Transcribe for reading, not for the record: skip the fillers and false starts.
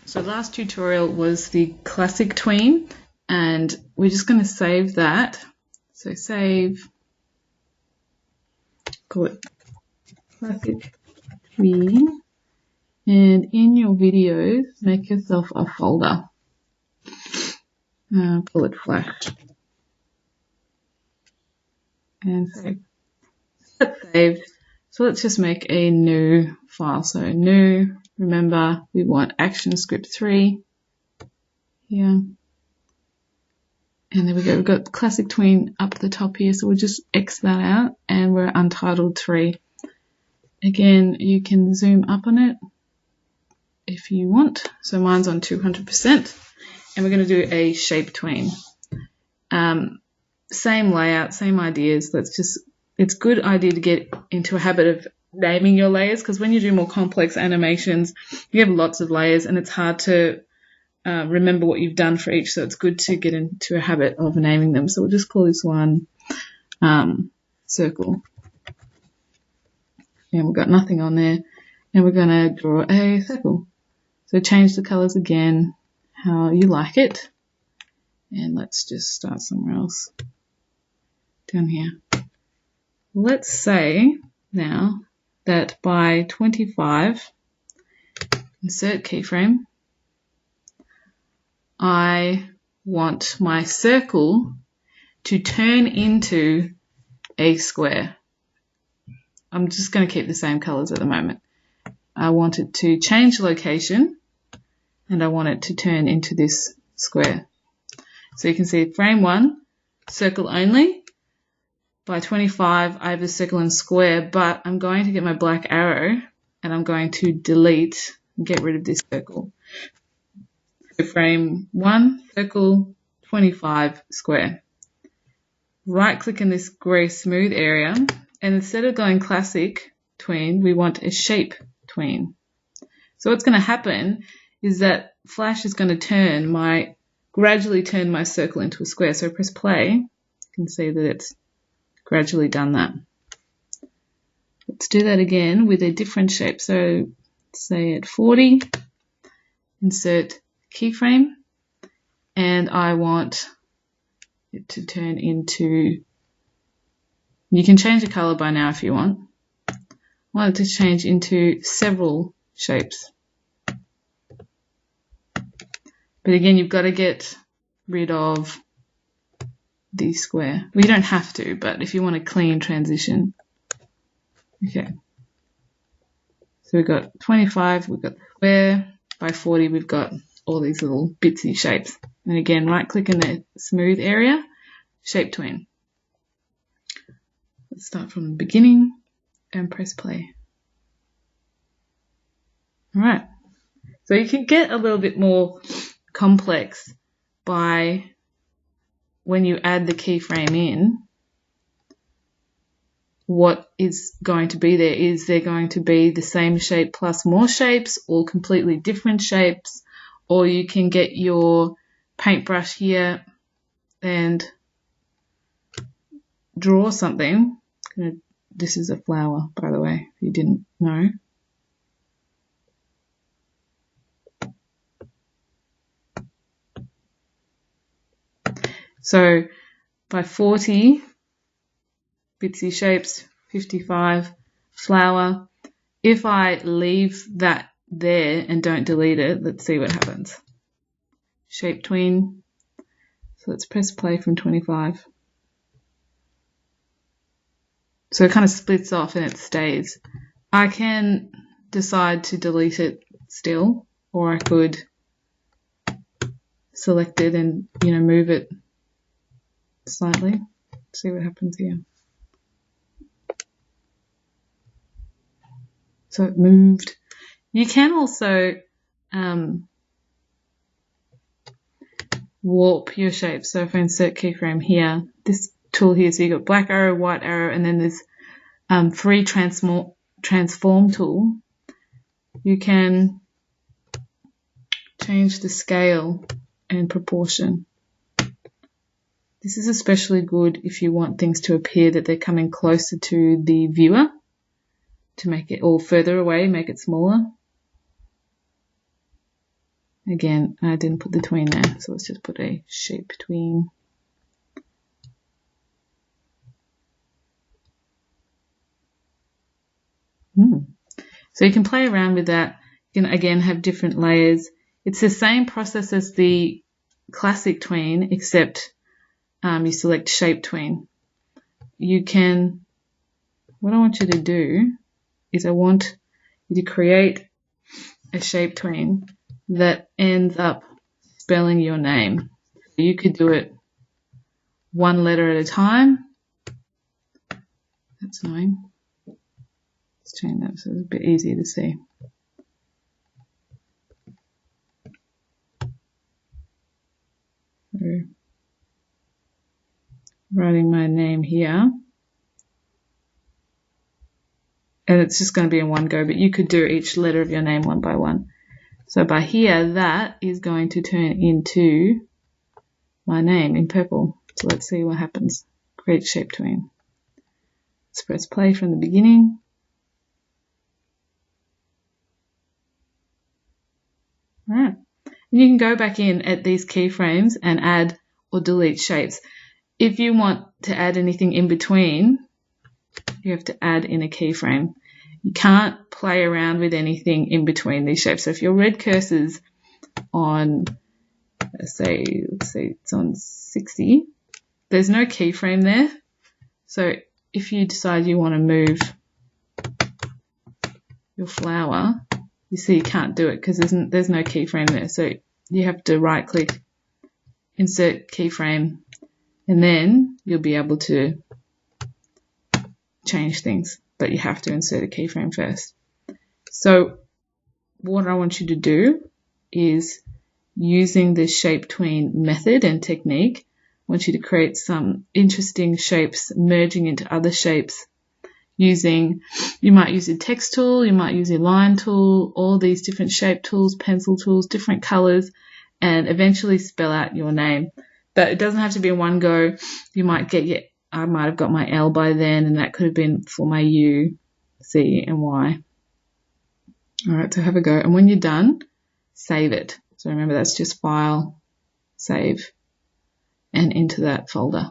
So last tutorial was the classic tween, and we're just going to save that. So save, call it classic tween, and in your videos, make yourself a folder. Call it flash. And save. That's saved. So let's just make a new file. So new, remember we want action script 3 here. And there we go, we've got classic tween up the top here, so we'll just X that out and we're untitled 3. Again, you can zoom up on it if you want. So mine's on 200%. And we're going to do a shape tween. Same layout, same ideas. It's a good idea to get into a habit of naming your layers, because when you do more complex animations, you have lots of layers and it's hard to remember what you've done for each, so it's good to get into a habit of naming them. So we'll just call this one circle. And we've got nothing on there. And we're going to draw a circle. So change the colors again, how you like it. And let's just start somewhere else. Down here. Let's say now that by 25, insert keyframe, I want my circle to turn into a square. I'm just going to keep the same colors at the moment. I want it to change location and I want it to turn into this square. So you can see frame 1, circle only. By 25, I have the circle and square, but I'm going to get my black arrow and I'm going to delete and get rid of this circle. So frame 1, circle, 25, square. Right click in this grey smooth area, and instead of going classic tween, we want a shape tween. So what's going to happen is that Flash is going to gradually turn my circle into a square. So press play, you can see that it's gradually done that. Let's do that again with a different shape. So say at 40, insert keyframe, and I want it to turn into, you can change the color by now if you want. I want it to change into several shapes. But again, you've got to get rid of the square. Well, you don't have to, but if you want a clean transition. Okay. So we've got 25, we've got the square. By 40, we've got all these little bitsy shapes. And again, right click in the smooth area, shape tween. Let's start from the beginning and press play. All right. So you can get a little bit more complex by when you add the keyframe in, what is going to be there? Is there going to be the same shape plus more shapes, or completely different shapes? Or you can get your paintbrush here and draw something. This is a flower, by the way, if you didn't know. So by 40, bitsy shapes, 55, flower. If I leave that there and don't delete it, let's see what happens. Shape tween. So let's press play from 25. So it kind of splits off and it stays. I can decide to delete it still, or I could select it and, move it slightly. See what happens here. So it moved. You can also warp your shape. So if I insert keyframe here, this tool here, so you've got black arrow, white arrow, and then this free transform tool. You can change the scale and proportion. This is especially good if you want things to appear that they're coming closer to the viewer, to make it all further away, make it smaller. Again, I didn't put the tween there, so let's just put a shape tween. So you can play around with that. You can again have different layers. It's the same process as the classic tween, except you select shape tween. You can, what I want you to do is I want you to create a shape tween that ends up spelling your name. You could do it one letter at a time. That's annoying. Let's change that so it's a bit easier to see. So, writing my name here. And it's just going to be in one go, but you could do each letter of your name one by one. So by here, that is going to turn into my name in purple. So let's see what happens. Create shape tween. Let's press play from the beginning. All right. And you can go back in at these keyframes and add or delete shapes. If you want to add anything in between, you have to add in a keyframe. You can't play around with anything in between these shapes. So if your red cursor's on, let's say it's on 60, there's no keyframe there. So if you decide you want to move your flower, you see you can't do it because there's no keyframe there. So you have to right click, insert keyframe, and then you'll be able to change things, but you have to insert a keyframe first. So what I want you to do is, using the shape tween method and technique, I want you to create some interesting shapes merging into other shapes using, you might use a text tool, you might use a line tool, all these different shape tools, pencil tools, different colors, and eventually spell out your name. But it doesn't have to be in one go. You might get I might have got my L by then, and that could have been for my U, C, and Y. All right, so have a go. And when you're done, save it. So remember, that's just File, Save, and into that folder.